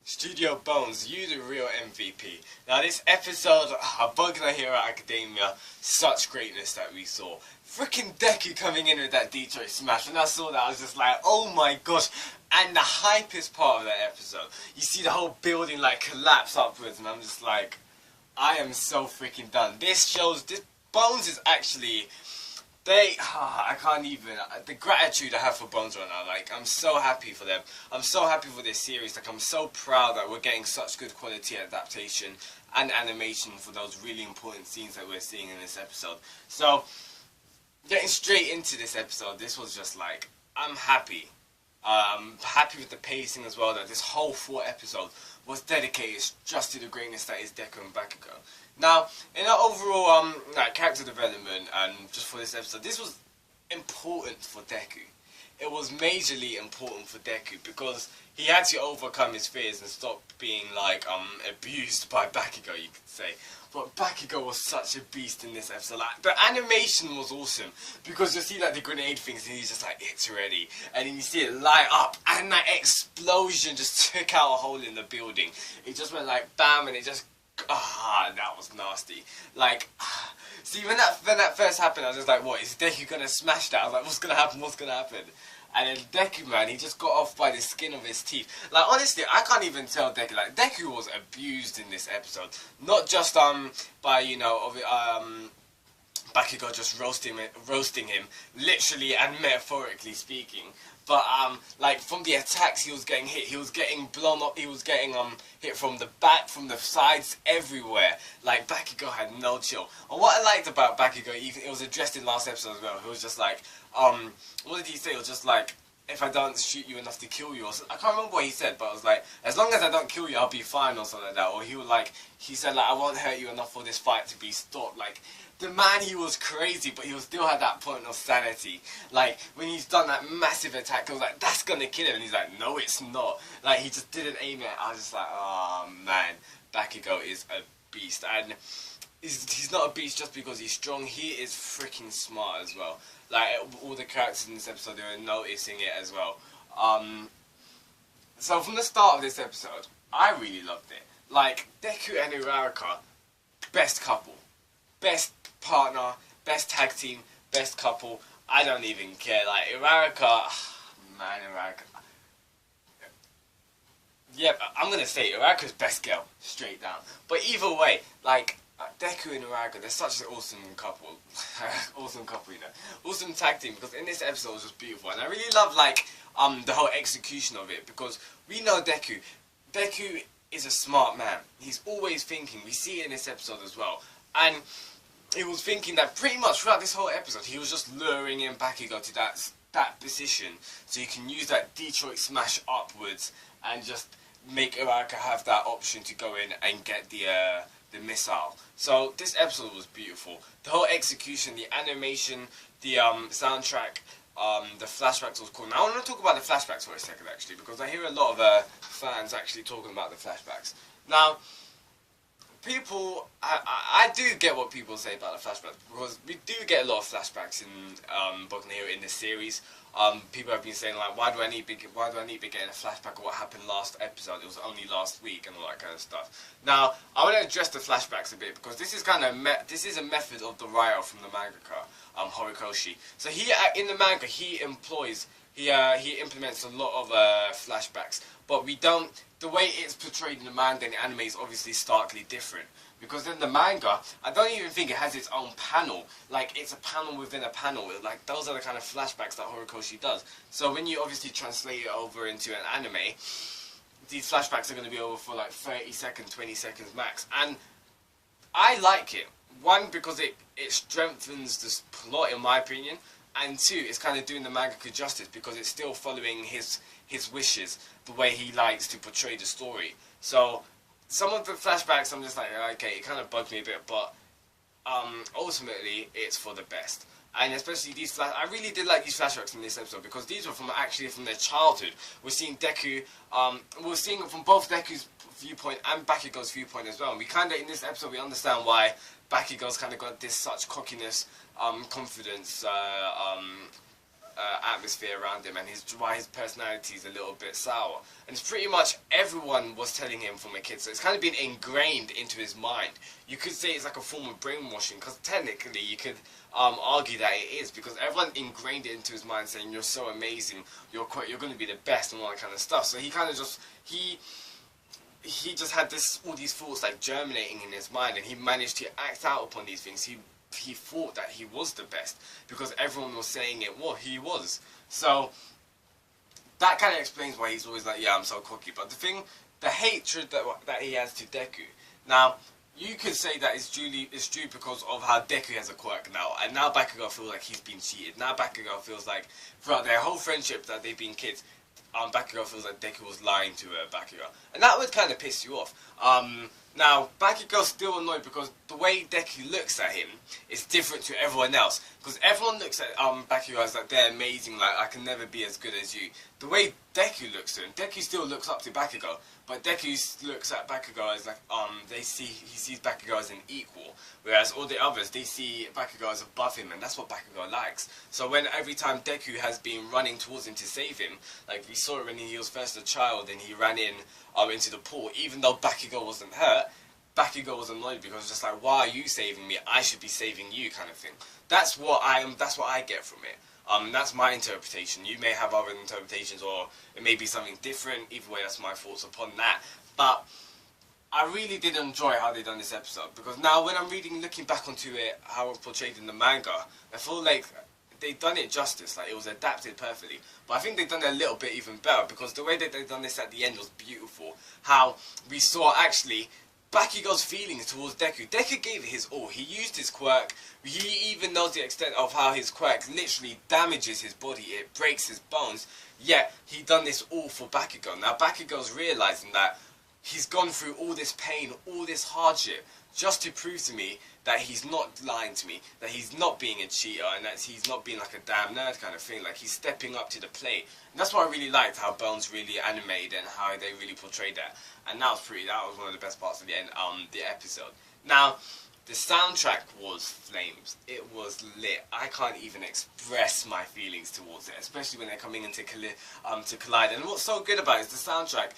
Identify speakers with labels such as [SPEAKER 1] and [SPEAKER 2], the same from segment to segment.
[SPEAKER 1] Studio Bones, you the real MVP. Now this episode of Boku no Hero Academia, such greatness that we saw. Freaking Deku coming in with that Detroit Smash. When I saw that I was just like, oh my gosh. And the hypest part of that episode, you see the whole building like collapse upwards and I'm just like, I am so freaking done. This Bones is actually... I can't even, the gratitude I have for Bones right now, like, I'm so happy for them. I'm so happy for this series, like, I'm so proud that we're getting such good quality adaptation and animation for those really important scenes that we're seeing in this episode. So, getting straight into this episode, this was just like, I'm happy. I'm happy with the pacing as well, that this whole 4 episode was dedicated just to the greatness that is Deku and Bakugou. Now, in our overall character development and just for this episode, this was important for Deku. It was majorly important for Deku because he had to overcome his fears and stop being like abused by Bakugou, you could say. But Bakugou was such a beast in this episode. Like, the animation was awesome because you see like the grenade things and he's just like, it's ready. And then you see it light up and that explosion just took out a hole in the building. It just went like bam and it just... that was nasty. Like, see, when that first happened, I was just like, what, is Deku gonna smash that? I was like, what's gonna happen, what's gonna happen? And then Deku, man, he just got off by the skin of his teeth. Like, honestly, I can't even tell Deku. Like, Deku was abused in this episode. Not just, by, you know, Bakugou just roasting him, literally and metaphorically speaking. But like from the attacks he was getting hit, he was getting blown up, he was getting hit from the back, from the sides, everywhere. Like Bakugou had no chill. And what I liked about Bakugou, even it was addressed in last episode as well. He was just like, what did he say? It was just like, if I don't shoot you enough to kill you, or something. I can't remember what he said, but I was like, as long as I don't kill you, I'll be fine, or something like that. Or he said like, I won't hurt you enough for this fight to be stopped. Like, the man, he was crazy, but he still had that point of sanity. Like, when he's done that massive attack, I was like, that's gonna kill him. And he's like, no, it's not. Like, he just didn't aim it. I was just like, oh, man. Bakugou is a beast. And he's not a beast just because he's strong. He is freaking smart as well. Like, all the characters in this episode, they were noticing it as well. So, from the start of this episode, I really loved it. Like, Deku and Uraraka, best couple. Best partner, best tag team, best couple, I don't even care. Like, Uraraka, man, Uraraka. Yep, I'm gonna say Uraraka's best girl, straight down. But either way, like, Deku and Uraraka, they're such an awesome couple. Awesome couple, you know. Awesome tag team, because in this episode it was just beautiful. And I really love, like, the whole execution of it, because we know Deku. Deku is a smart man. He's always thinking. We see it in this episode as well. And he was thinking that pretty much throughout this whole episode, he was just luring in Bakugou to that position, so you can use that Detroit Smash upwards and just make Uraraka have that option to go in and get the missile. So this episode was beautiful. The whole execution, the animation, the soundtrack, the flashbacks was cool. Now I want to talk about the flashbacks for a second, actually, because I hear a lot of fans actually talking about the flashbacks. Now, people, I do get what people say about the flashbacks, because we do get a lot of flashbacks in Boku no Hero in this series. People have been saying like, why do I need to be getting a flashback of what happened last episode? It was only last week and all that kind of stuff. Now, I want to address the flashbacks a bit, because this is kind of this is a method of the writer from the mangaka, Horikoshi. So he in the manga he implements a lot of flashbacks, but we don't. The way it's portrayed in the manga and the anime is obviously starkly different. Because in the manga, I don't even think it has its own panel. Like, it's a panel within a panel. Like, those are the kind of flashbacks that Horikoshi does. So when you obviously translate it over into an anime, these flashbacks are going to be over for like 30 seconds, 20 seconds max. And I like it. One, because it strengthens the plot, in my opinion. And two, it's kind of doing the mangaka justice, because it's still following his wishes, the way he likes to portray the story. So, some of the flashbacks, I'm just like, okay, it kind of bugged me a bit, but ultimately, it's for the best. And especially these I really did like these flashbacks in this episode, because these were from their childhood. We're seeing Deku, we're seeing it from both Deku's viewpoint and Bakugou's viewpoint as well. And we kind of, in this episode, we understand why Bakugou's kind of got this such cockiness, confidence, atmosphere around him, and why his personality is a little bit sour. And it's pretty much everyone was telling him from a kid, so it's kind of been ingrained into his mind. You could say it's like a form of brainwashing, because technically you could argue that it is, because everyone ingrained it into his mind, saying you're so amazing, you're going to be the best, and all that kind of stuff. So he kind of just he just had all these thoughts like germinating in his mind, and he managed to act out upon these things. He thought that he was the best because everyone was saying it. Well, he was. So that kind of explains why he's always like, yeah, I'm so cocky. But the hatred that he has to Deku. Now, you could say that it's due because of how Deku has a quirk now, and now Bakugou feels like he's been cheated. Now Bakugou feels like throughout their whole friendship that they've been kids, Bakugou feels like Deku was lying to Bakugou, and that would kind of piss you off. Now, Bakugou's still annoyed because the way Deku looks at him is different to everyone else. Because everyone looks at Bakugou as like, they're amazing, like, I can never be as good as you. The way Deku looks at him, Deku still looks up to Bakugou, but Deku looks at Bakugou as like, he sees Bakugou as an equal. Whereas all the others, they see Bakugou as above him, and that's what Bakugou likes. So every time Deku has been running towards him to save him, like we saw it when he was first a child and he ran into the pool, even though Bakugou wasn't hurt, Bakugou was annoyed because it's just like, why are you saving me? I should be saving you, kind of thing. That's what I get from it. That's my interpretation. You may have other interpretations, or it may be something different. Either way, that's my thoughts upon that. But I really did enjoy how they done this episode, because now when I'm looking back onto it, how it was portrayed in the manga, I feel like they done it justice. Like, it was adapted perfectly. But I think they've done it a little bit even better, because the way that they've done this at the end was beautiful. How we saw actually Bakugou's feelings towards Deku. Deku gave it his all. He used his quirk. He even knows the extent of how his quirk literally damages his body. It breaks his bones. Yet, he done this all for Bakugou. Now, Bakugou's realizing that he's gone through all this pain, all this hardship, just to prove to me that he's not lying to me, that he's not being a cheater, and that he's not being like a damn nerd kind of thing. Like, he's stepping up to the plate. And that's what I really liked, how Bones really animated and how they really portrayed that. And that was one of the best parts of the end, the episode. Now, the soundtrack was flames. It was lit. I can't even express my feelings towards it, especially when they're coming in to collide. And what's so good about it is the soundtrack.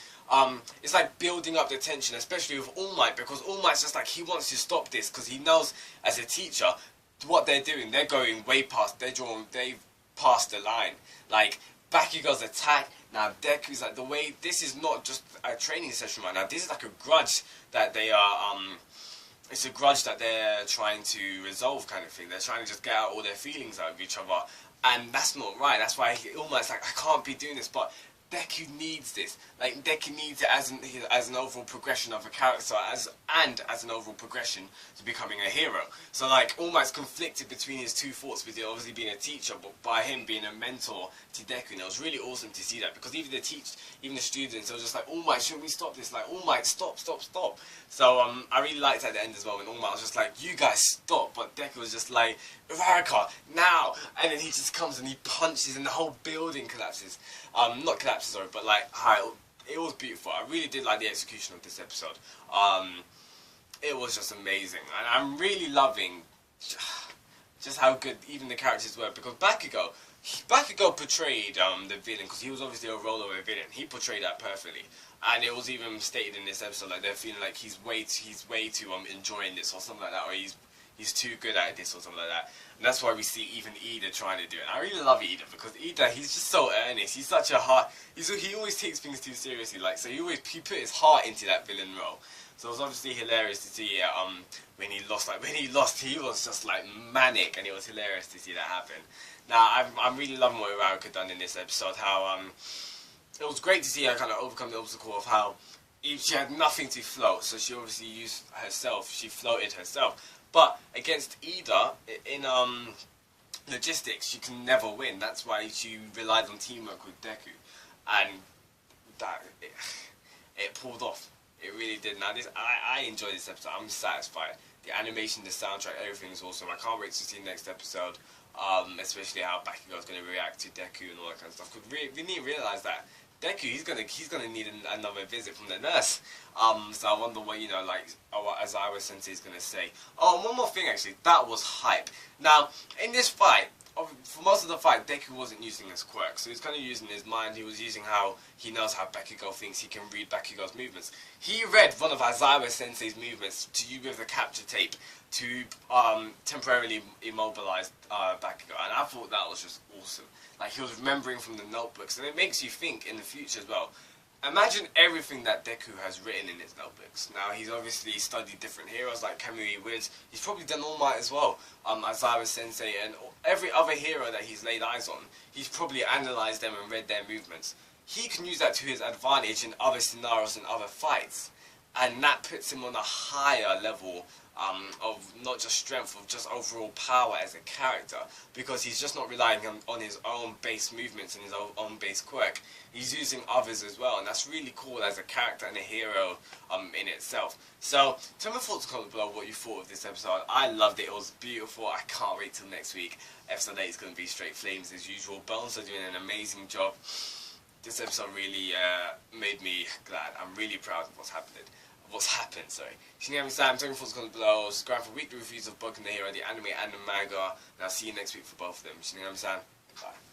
[SPEAKER 1] It's like building up the tension, especially with All Might, because All Might's just like, he wants to stop this, because he knows as a teacher what they're doing. They're going way past. They've passed the line. Like, Bakugou's attack. Now Deku's like, the way, this is not just a training session right now. This is like a grudge that they are. It's a grudge that they're trying to resolve, kind of thing. They're trying to just get out all their feelings out of each other, and that's not right. That's why he almost like, I can't be doing this, but Deku needs this. Like, Deku needs it as an overall progression of a character, and as an overall progression to becoming a hero. So like, almost conflicted between his two thoughts, with obviously being a teacher, but by him being a mentor to Deku. And it was really awesome to see that, because even the students, they were just like, All Might, shouldn't we stop this? Like, All Might, stop. So I really liked at the end as well, when All Might was just like, you guys stop, but Deku was just like, Uraraka, now! And then he just comes and he punches and the whole building collapses. Not collapses, sorry, but like, it was beautiful. I really did like the execution of this episode. It was just amazing, and I'm really loving just how good even the characters were, because Bakugou portrayed the villain, because he was obviously a rollover villain. He portrayed that perfectly, and it was even stated in this episode like they're feeling like he's way too enjoying this, or something like that, or he's too good at this, or something like that. And that's why we see even Ida trying to do it. And I really love Ida, because Ida, he's just so earnest. He's such a he always takes things too seriously. Like, so he put his heart into that villain role. So it was obviously hilarious to see when he lost. Like, when he lost, he was just like manic, and it was hilarious to see that happen. Now, I'm really loving what Uraraka done in this episode. How it was great to see her kind of overcome the obstacle of how she had nothing to float, so she obviously used herself. She floated herself. But against Ida, in logistics, she can never win. That's why she relied on teamwork with Deku, and that it pulled off. It really did. Now I enjoyed this episode. I'm satisfied. The animation, the soundtrack, everything is awesome. I can't wait to see the next episode. Especially how Bakugou is going to react to Deku and all that kind of stuff. Because we need to realize that Deku, he's gonna need another visit from the nurse. So I wonder what, like, what Aizawa Sensei is gonna say. Oh, and one more thing actually, that was hype. Now, in this fight, for most of the fight, Deku wasn't using his quirk, so he was kind of using his mind. He was using how he knows how Bakugou thinks. He can read Bakugou's movements. He read one of Aizawa Sensei's movements to use with the capture tape to temporarily immobilize Bakugou, and I thought that was just awesome. Like, he was remembering from the notebooks, and it makes you think in the future as well. Imagine everything that Deku has written in his notebooks. Now, he's obviously studied different heroes like Kamui Wiz. He's probably done All Might as well. Aizawa Sensei and every other hero that he's laid eyes on, he's probably analysed them and read their movements. He can use that to his advantage in other scenarios and other fights. And that puts him on a higher level of not just strength, of just overall power as a character, because he's just not relying on his own base movements and his own base quirk. He's using others as well, and that's really cool as a character and a hero in itself. So, tell me your thoughts in the comments below what you thought of this episode. I loved it. It was beautiful. I can't wait till next week. Episode 8 is going to be straight flames as usual. Bones are doing an amazing job. This episode really made me glad. I'm really proud of what's happened. Shinigami-san, tell me your thoughts in the comments below. Subscribe for weekly reviews of Boku and the Hero, the anime and the manga. And I'll see you next week for both of them. Shinigami-san, goodbye.